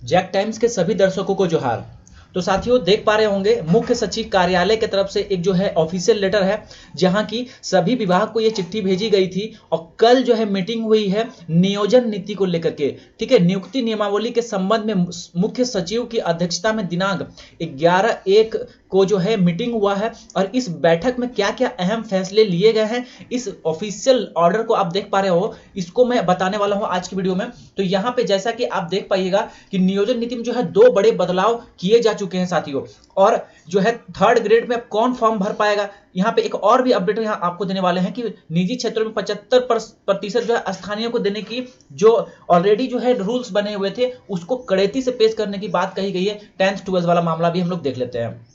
Jack times के सभी दर्शकों को जोहार। तो साथियों देख पा रहे होंगे मुख्य सचिव कार्यालय की तरफ से एक जो है ऑफिशियल लेटर है, जहां की सभी विभाग को ये चिट्ठी भेजी गई थी और कल जो है मीटिंग हुई है नियोजन नीति को लेकर के। ठीक है, नियुक्ति नियमावली के संबंध में मुख्य सचिव की अध्यक्षता में दिनांक 11/1 को जो है मीटिंग हुआ है और इस बैठक में क्या क्या अहम फैसले लिए गए हैं, इस ऑफिशियल ऑर्डर को आप देख पा रहे हो, इसको मैं बताने वाला हूं आज की वीडियो में। तो यहां पे जैसा कि आप देख पाइएगा कि नियोजन नीति में जो है 2 बड़े बदलाव किए जा चुके हैं साथियों। और जो है 3rd ग्रेड में कौन फॉर्म भर पाएगा, यहां पे एक और भी अपडेट यहां आपको देने वाले हैं कि निजी क्षेत्रों में 75% जो है स्थानीय को देने की जो ऑलरेडी जो है रूल्स बने हुए थे उसको कड़ेती से पेश करने की बात कही गई है। 10th 12th वाला मामला भी हम लोग देख लेते हैं।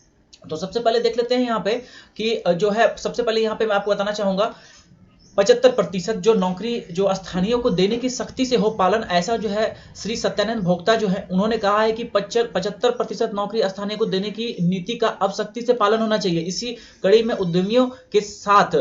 तो सबसे पहले देख लेते हैं यहाँ पे कि जो है सबसे पहले यहाँ पे मैं आपको बताना चाहूंगा 75% जो नौकरी जो स्थानीय को देने की सख्ती से हो पालन, ऐसा जो है श्री सत्यानंद भोक्ता जो है उन्होंने कहा है कि 75% नौकरी स्थानीय को देने की नीति का अब सख्ती से पालन होना चाहिए। इसी कड़ी में उद्यमियों के साथ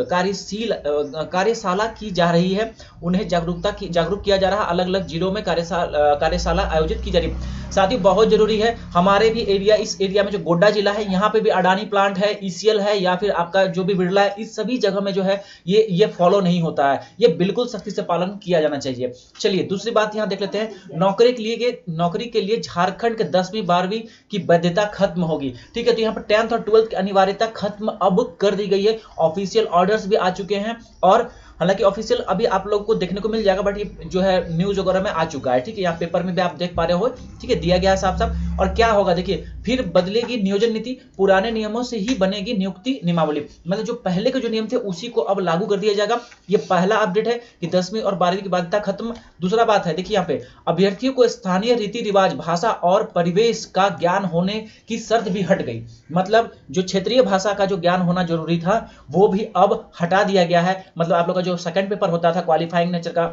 कार्यशाला की जा रही है, उन्हें जागरूक किया जा रहा है, अलग अलग जिलों में कार्यशाला आयोजित की जा रही है। साथ ही बहुत जरूरी है हमारे भी एरिया, इस एरिया में जो गोड्डा जिला है यहाँ पे भी अडानी प्लांट है, ईसीएल है या फिर आपका जो भी बिरला है, इस सभी जगह में जो है ये फॉलो नहीं होता है, ये बिल्कुल सख्ती से पालन किया जाना चाहिए। चलिए दूसरी बात यहां देख लेते हैं, नौकरी के लिए झारखंड के 10वीं 12वीं की वैधता खत्म होगी। ठीक है, तो यहाँ पर 10th और 12th की अनिवार्यता खत्म अब कर दी गई है। ऑफिशियल ऑर्डर्स भी आ चुके हैं और हालांकि ऑफिशियल अभी आप लोग को देखने को मिल जाएगा, बट ये जो है न्यूज वगैरह में आ चुका है। ठीक है, यहाँ पेपर में भी आप देख पा रहे हो, ठीक है, दिया गया है साफ साफ। और क्या होगा देखिए, फिर बदलेगी नियोजन नीति, पुराने नियमों से ही बनेगी नियुक्ति नियमावली, मतलब जो पहले के जो नियम थे उसी को अब लागू कर दिया जाएगा। ये पहला अपडेट है कि 10वीं और 12वीं की बाध्यता खत्म। दूसरा बात है देखिए यहाँ पे अभ्यर्थियों को स्थानीय रीति रिवाज, भाषा और परिवेश का ज्ञान होने की शर्त भी हट गई। मतलब जो क्षेत्रीय भाषा का जो ज्ञान होना जरूरी था वो भी अब हटा दिया गया है। मतलब आप लोग का जो सेकंड पेपर होता था क्वालिफाइंग नेचर का,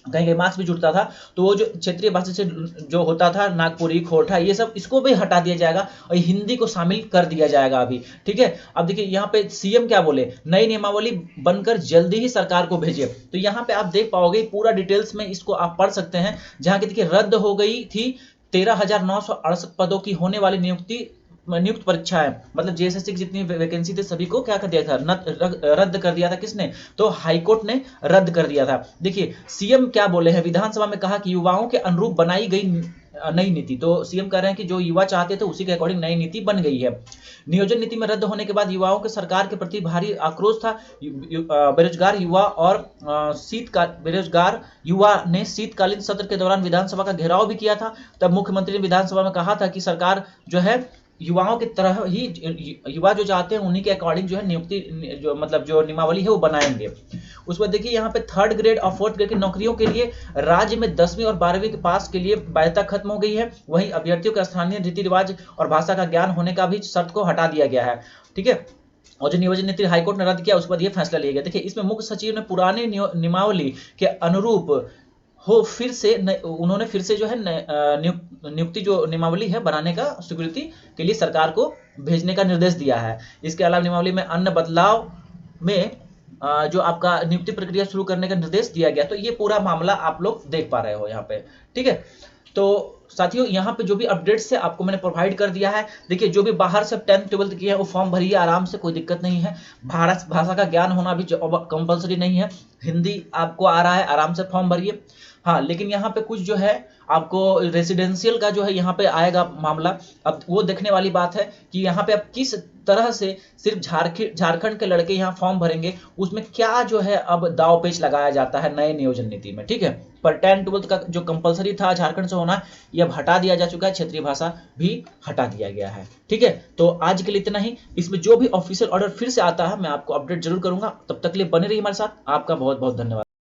कहीं मार्क्स भी जुड़ता था, तो वो जो क्षेत्रीय भाषा से जो होता था नागपुरी, खोरठा, ये सब इसको भी हटा दिया जाएगा और हिंदी को शामिल कर दिया जाएगा अभी। ठीक है, अब देखिए यहाँ पे सीएम क्या बोले, नई नियमावली बनकर जल्दी ही सरकार को भेजिए। तो यहाँ पे आप देख पाओगे पूरा डिटेल्स में इसको आप पढ़ सकते हैं, जहां की देखिए रद्द हो गई थी 13,968 पदों की होने वाली नियुक्त परीक्षा है। मतलब जेएसएससी की जितनी वैकेंसी थी सभी को क्या कर दिया था, रद्द कर दिया था। किसने, तो हाईकोर्ट ने रद्द कर दिया था। देखिए सीएम क्या बोले हैं, विधानसभा में कहा कि युवाओं के अनुरूप बनाई गई नई नीति। तो सीएम कह रहे हैं कि जो युवा चाहते थे उसी के अकॉर्डिंग नई नीति बन गई है। नियोजन नीति में रद्द होने के बाद युवाओं के सरकार के प्रति भारी आक्रोश था। बेरोजगार युवा ने शीतकालीन सत्र के दौरान विधानसभा का घेराव भी किया था। तब मुख्यमंत्री ने विधानसभा में कहा था कि सरकार जो है युवाओं की तरह ही, युवा जो चाहते हैं उन्हीं के अकॉर्डिंग जो है नियुक्ति जो मतलब जो नियमावली है वो बनाएंगे। उस पर देखिए यहाँ पे 3rd ग्रेड और 4th ग्रेड की नौकरियों के लिए राज्य में 10वीं और 12वीं के पास के लिए वैधता खत्म हो गई है। वहीं अभ्यर्थियों के स्थानीय रीति रिवाज और भाषा का ज्ञान होने का भी शर्त को हटा दिया गया है। ठीक है, और जो नियोजन नीति हाईकोर्ट ने रद्द किया उस पर यह फैसला लिया गया। देखिए इसमें मुख्य सचिव ने पुराने नियमावली के अनुरूप हो उन्होंने फिर से जो है नियुक्ति जो नियमावली है बनाने का स्वीकृति के लिए सरकार को भेजने का निर्देश दिया है। इसके अलावा नियमावली में अन्य बदलाव में जो आपका नियुक्ति प्रक्रिया शुरू करने का निर्देश दिया गया। तो ये पूरा मामला आप लोग देख पा रहे हो यहाँ पे। ठीक है, तो साथियों यहाँ पे जो भी अपडेट्स है आपको मैंने प्रोवाइड कर दिया है। देखिए जो भी बाहर से 10th 12th किए हैं वो फॉर्म भरिए आराम से, कोई दिक्कत नहीं है। भाषा का ज्ञान होना भी कंपलसरी नहीं है। हिंदी आपको आ रहा है, आराम से फॉर्म भरिए। हाँ, लेकिन यहाँ पे कुछ जो है आपको रेसिडेंशियल का जो है यहाँ पे आएगा मामला। अब वो देखने वाली बात है कि यहाँ पे अब किस तरह से सिर्फ झारखंड के लड़के यहाँ फॉर्म भरेंगे, उसमें क्या जो है अब दाव पेच लगाया जाता है नए नियोजन नीति में। ठीक है, पर 10th 12th का जो कंपलसरी था झारखंड से होना, ये अब हटा दिया जा चुका है, क्षेत्रीय भाषा भी हटा दिया गया है। ठीक है, तो आज के लिए इतना ही। इसमें जो भी ऑफिशियल ऑर्डर फिर से आता है मैं आपको अपडेट जरूर करूंगा। तब तक के लिए बने रहिए हमारे साथ। आपका बहुत बहुत धन्यवाद।